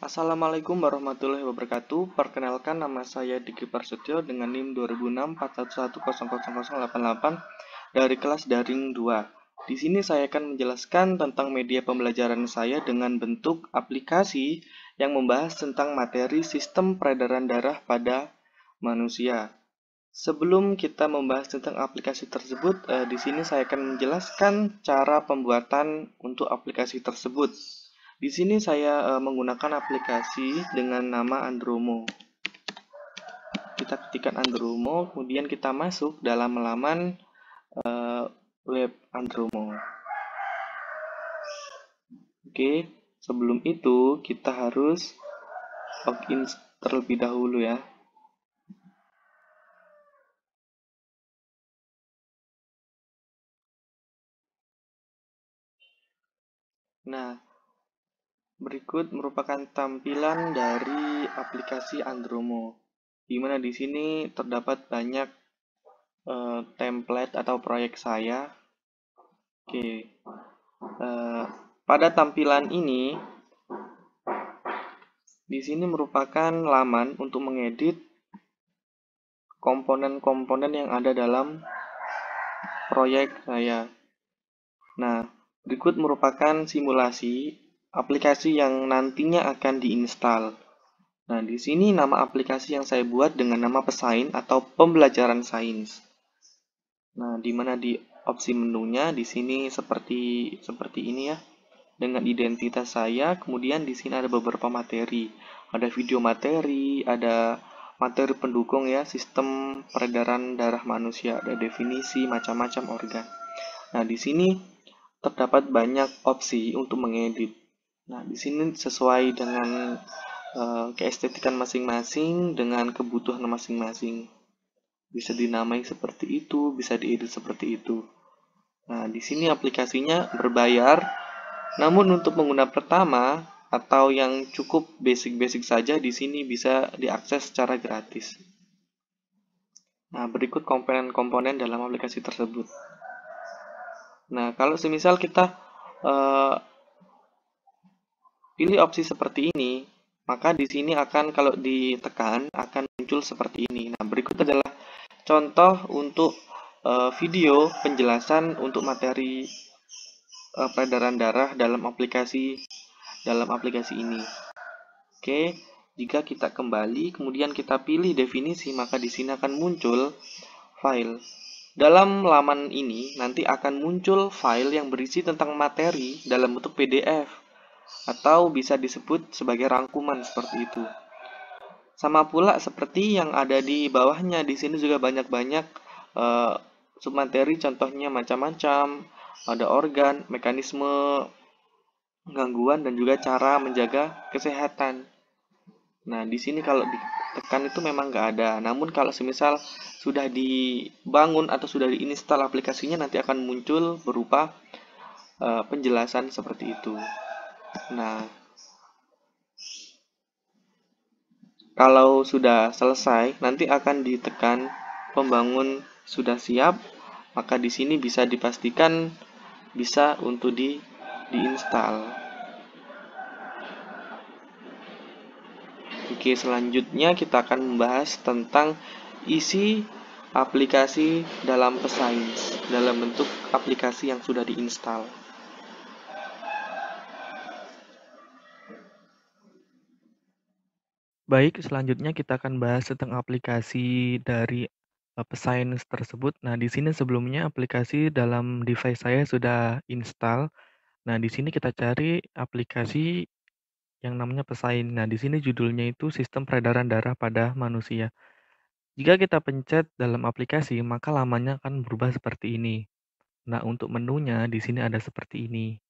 Assalamualaikum warahmatullahi wabarakatuh. Perkenalkan, nama saya Diki Prasetyo dengan NIM 200641100088 dari kelas daring 2. Di sini saya akan menjelaskan tentang media pembelajaran saya dengan bentuk aplikasi yang membahas tentang materi sistem peredaran darah pada manusia. Sebelum kita membahas tentang aplikasi tersebut, di sini saya akan menjelaskan cara pembuatan untuk aplikasi tersebut. Di sini saya menggunakan aplikasi dengan nama Andromo. Kita ketikkan Andromo, kemudian kita masuk dalam laman web Andromo. Oke, sebelum itu kita harus login terlebih dahulu ya. Nah, berikut merupakan tampilan dari aplikasi Andromo, di mana di sini terdapat banyak template atau proyek saya. Oke, pada tampilan ini, di sini merupakan laman untuk mengedit komponen-komponen yang ada dalam proyek saya. Nah, berikut merupakan simulasi aplikasi yang nantinya akan diinstal. Nah, di sini nama aplikasi yang saya buat dengan nama Pesain atau pembelajaran sains. Nah, di mana di opsi menunya di sini seperti ini ya. Dengan identitas saya, kemudian di sini ada beberapa materi. Ada video materi, ada materi pendukung ya, sistem peredaran darah manusia, ada definisi macam-macam organ. Nah, di sini terdapat banyak opsi untuk mengedit. Nah, di sini sesuai dengan keestetikan masing-masing, dengan kebutuhan masing-masing. Bisa dinamai seperti itu, bisa diedit seperti itu. Nah, di sini aplikasinya berbayar, namun untuk pengguna pertama atau yang cukup basic-basic saja di sini bisa diakses secara gratis. Nah, berikut komponen-komponen dalam aplikasi tersebut. Nah, kalau semisal kita pilih opsi seperti ini, maka di sini akan kalau ditekan akan muncul seperti ini. Nah, berikut adalah contoh untuk video penjelasan untuk materi peredaran darah dalam aplikasi ini. Oke, jika kita kembali kemudian kita pilih definisi, maka di sini akan muncul file. Dalam laman ini nanti akan muncul file yang berisi tentang materi dalam bentuk PDF atau bisa disebut sebagai rangkuman seperti itu. Sama pula seperti yang ada di bawahnya, di sini juga banyak-banyak submateri, contohnya macam-macam, ada organ, mekanisme gangguan, dan juga cara menjaga kesehatan. Nah, di sini kalau ditekan itu memang nggak ada. Namun kalau semisal sudah dibangun atau sudah diinstal aplikasinya, nanti akan muncul berupa penjelasan seperti itu. Nah, kalau sudah selesai, nanti akan ditekan pembangun sudah siap, maka di sini bisa dipastikan bisa untuk diinstal. Oke, selanjutnya kita akan membahas tentang isi aplikasi dalam Pesains dalam bentuk aplikasi yang sudah diinstal. Baik, selanjutnya kita akan bahas tentang aplikasi dari Pesains tersebut. Nah, di sini sebelumnya aplikasi dalam device saya sudah install. Nah, di sini kita cari aplikasi yang namanya Pesain. Nah, di sini judulnya itu Sistem Peredaran Darah pada Manusia. Jika kita pencet dalam aplikasi, maka lamannya akan berubah seperti ini. Nah, untuk menunya di sini ada seperti ini.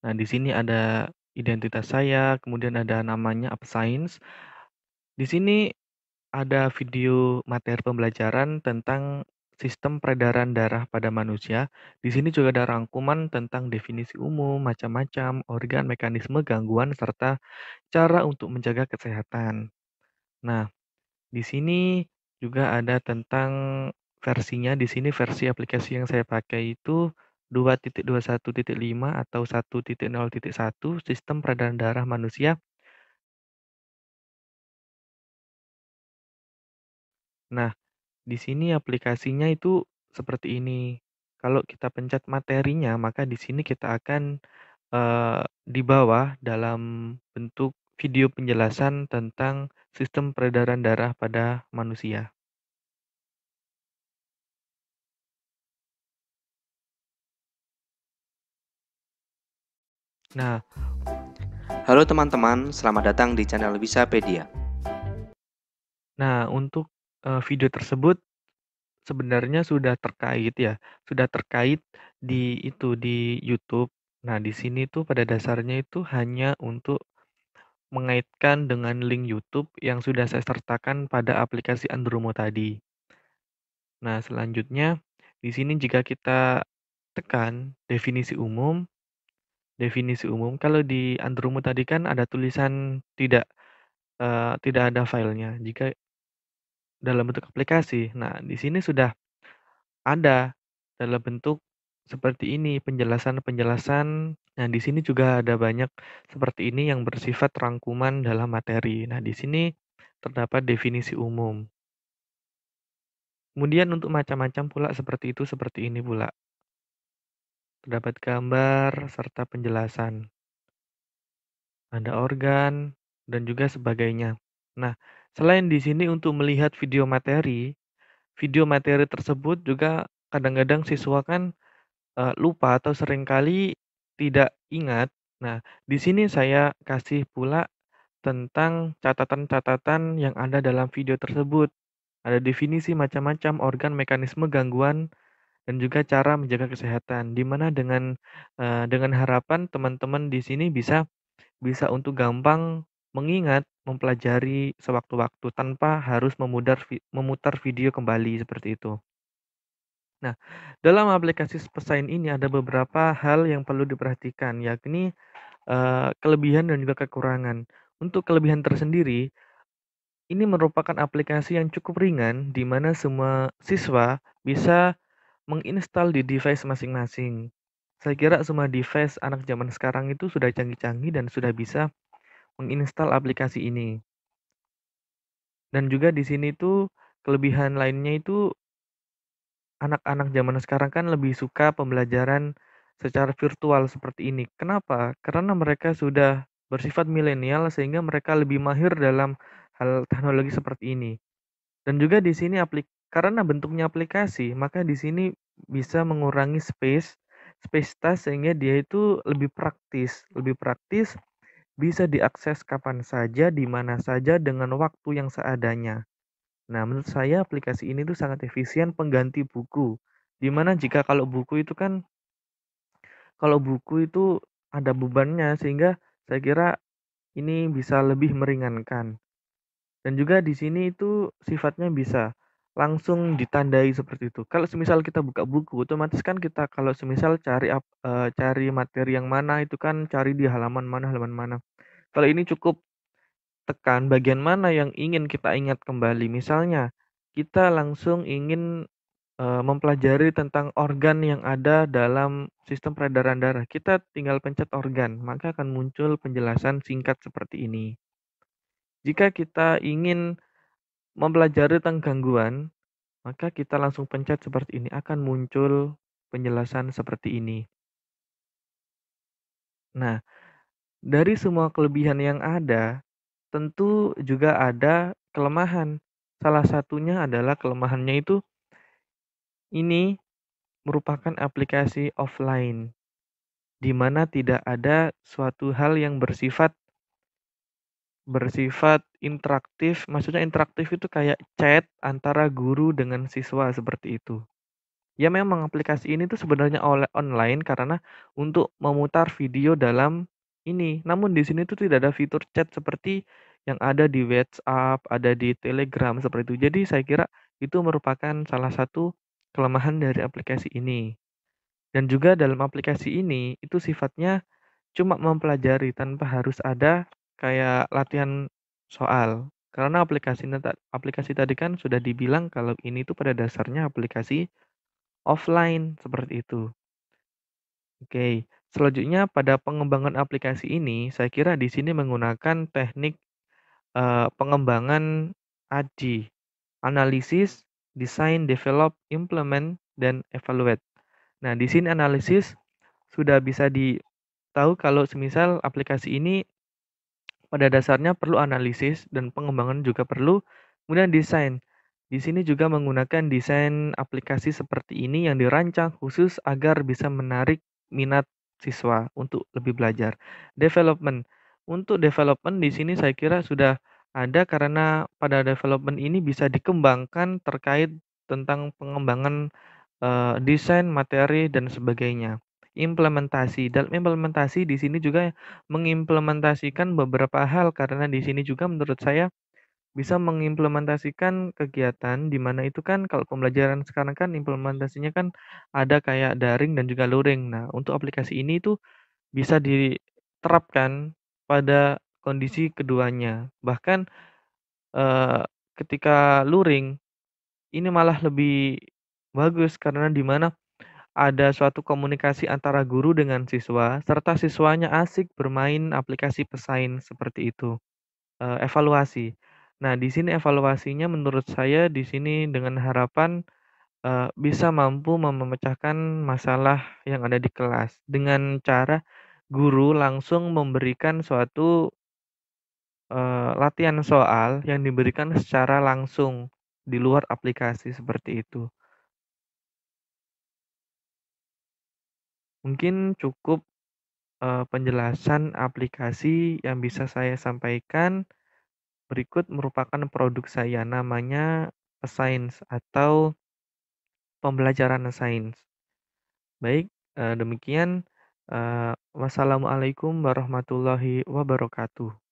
Nah, di sini ada identitas saya, kemudian ada namanya Science. Di sini ada video materi pembelajaran tentang sistem peredaran darah pada manusia. Di sini juga ada rangkuman tentang definisi umum, macam-macam, organ, mekanisme, gangguan, serta cara untuk menjaga kesehatan. Nah, di sini juga ada tentang versinya. Di sini versi aplikasi yang saya pakai itu 2.21.5 atau 1.0.1 sistem peredaran darah manusia Nah, di sini aplikasinya itu seperti ini. Kalau kita pencet materinya, maka di sini kita akan di bawah dalam bentuk video penjelasan tentang sistem peredaran darah pada manusia. Nah, Halo teman-teman, selamat datang di channel Wisapedia. untuk video tersebut sebenarnya sudah terkait ya, sudah terkait di YouTube. Nah, di sini tuh pada dasarnya itu hanya untuk mengaitkan dengan link YouTube yang sudah saya sertakan pada aplikasi Andromo tadi. Nah, selanjutnya di sini jika kita tekan definisi umum kalau di Andromo tadi kan ada tulisan tidak ada filenya. Jika dalam bentuk aplikasi, nah di sini sudah ada dalam bentuk seperti ini penjelasan-penjelasan. Nah, di sini juga ada banyak seperti ini yang bersifat rangkuman dalam materi. Nah, di sini terdapat definisi umum. Kemudian untuk macam-macam pula seperti ini pula. Terdapat gambar serta penjelasan. Ada organ dan juga sebagainya. Nah, selain di sini untuk melihat video materi tersebut juga kadang-kadang siswa kan lupa atau seringkali tidak ingat. Nah, di sini saya kasih pula tentang catatan-catatan yang ada dalam video tersebut. Ada definisi macam-macam organ, mekanisme, gangguan, dan juga cara menjaga kesehatan. Di mana dengan harapan teman-teman di sini bisa bisa untuk gampang mengingat, mempelajari sewaktu-waktu tanpa harus memutar video kembali seperti itu. Nah, dalam aplikasi pesaing ini ada beberapa hal yang perlu diperhatikan, yakni kelebihan dan juga kekurangan. Untuk kelebihan tersendiri, ini merupakan aplikasi yang cukup ringan di mana semua siswa bisa menginstal di device masing-masing. Saya kira semua device anak zaman sekarang itu sudah canggih-canggih dan sudah bisa menginstal aplikasi ini. Dan juga di sini tuh kelebihan lainnya itu anak-anak zaman sekarang kan lebih suka pembelajaran secara virtual seperti ini. Kenapa? Karena mereka sudah bersifat milenial sehingga mereka lebih mahir dalam hal teknologi seperti ini. Dan juga di sini karena bentuknya aplikasi, maka di sini bisa mengurangi space task sehingga dia itu lebih praktis, bisa diakses kapan saja, di mana saja dengan waktu yang seadanya. Nah, menurut saya aplikasi ini tuh sangat efisien pengganti buku. Dimana jika kalau buku itu ada bebannya sehingga saya kira ini bisa lebih meringankan. Dan juga di sini itu sifatnya bisa langsung ditandai seperti itu. Kalau semisal kita buka buku, otomatis kan kita kalau semisal cari materi yang mana itu kan cari di halaman mana. Kalau ini cukup tekan bagian mana yang ingin kita ingat kembali. Misalnya, kita langsung ingin mempelajari tentang organ yang ada dalam sistem peredaran darah. Kita tinggal pencet organ, maka akan muncul penjelasan singkat seperti ini. Jika kita ingin mempelajari tentang gangguan, maka kita langsung pencet seperti ini, akan muncul penjelasan seperti ini. Nah, dari semua kelebihan yang ada, tentu juga ada kelemahan. Salah satunya adalah kelemahannya itu ini merupakan aplikasi offline, di mana tidak ada suatu hal yang bersifat interaktif. Maksudnya interaktif itu kayak chat antara guru dengan siswa seperti itu. Ya memang aplikasi ini tuh sebenarnya online karena untuk memutar video dalam ini. Namun di sini tuh tidak ada fitur chat seperti yang ada di WhatsApp, ada di Telegram seperti itu. Jadi saya kira itu merupakan salah satu kelemahan dari aplikasi ini. Dan juga dalam aplikasi ini itu sifatnya cuma mempelajari tanpa harus ada kayak latihan soal. Karena aplikasi tadi kan sudah dibilang kalau ini tuh pada dasarnya aplikasi offline, seperti itu. Oke, selanjutnya pada pengembangan aplikasi ini, saya kira di sini menggunakan teknik, pengembangan AGI. analisis, design, develop, implement, dan evaluate. Nah, di sini analisis sudah bisa ditahu kalau semisal aplikasi ini pada dasarnya perlu analisis dan pengembangan juga perlu. Kemudian desain. Di sini juga menggunakan desain aplikasi seperti ini yang dirancang khusus agar bisa menarik minat siswa untuk lebih belajar. Development. Untuk development di sini saya kira sudah ada karena pada development ini bisa dikembangkan terkait tentang pengembangan desain, materi dan sebagainya. Implementasi. Dalam implementasi di sini juga mengimplementasikan beberapa hal karena di sini juga menurut saya bisa mengimplementasikan kegiatan di mana itu kan kalau pembelajaran sekarang kan implementasinya kan ada kayak daring dan juga luring. Nah, untuk aplikasi ini tuh bisa diterapkan pada kondisi keduanya. Bahkan ketika luring ini malah lebih bagus karena di mana ada suatu komunikasi antara guru dengan siswa, serta siswanya asik bermain aplikasi pesaing seperti itu. Evaluasi. Nah, di sini evaluasinya menurut saya di sini dengan harapan, bisa mampu memecahkan masalah yang ada di kelas, dengan cara guru langsung memberikan suatu, latihan soal yang diberikan secara langsung di luar aplikasi seperti itu. Mungkin cukup penjelasan aplikasi yang bisa saya sampaikan. Berikut merupakan produk saya, namanya Sains atau pembelajaran sains. Baik, demikian. Wassalamualaikum warahmatullahi wabarakatuh.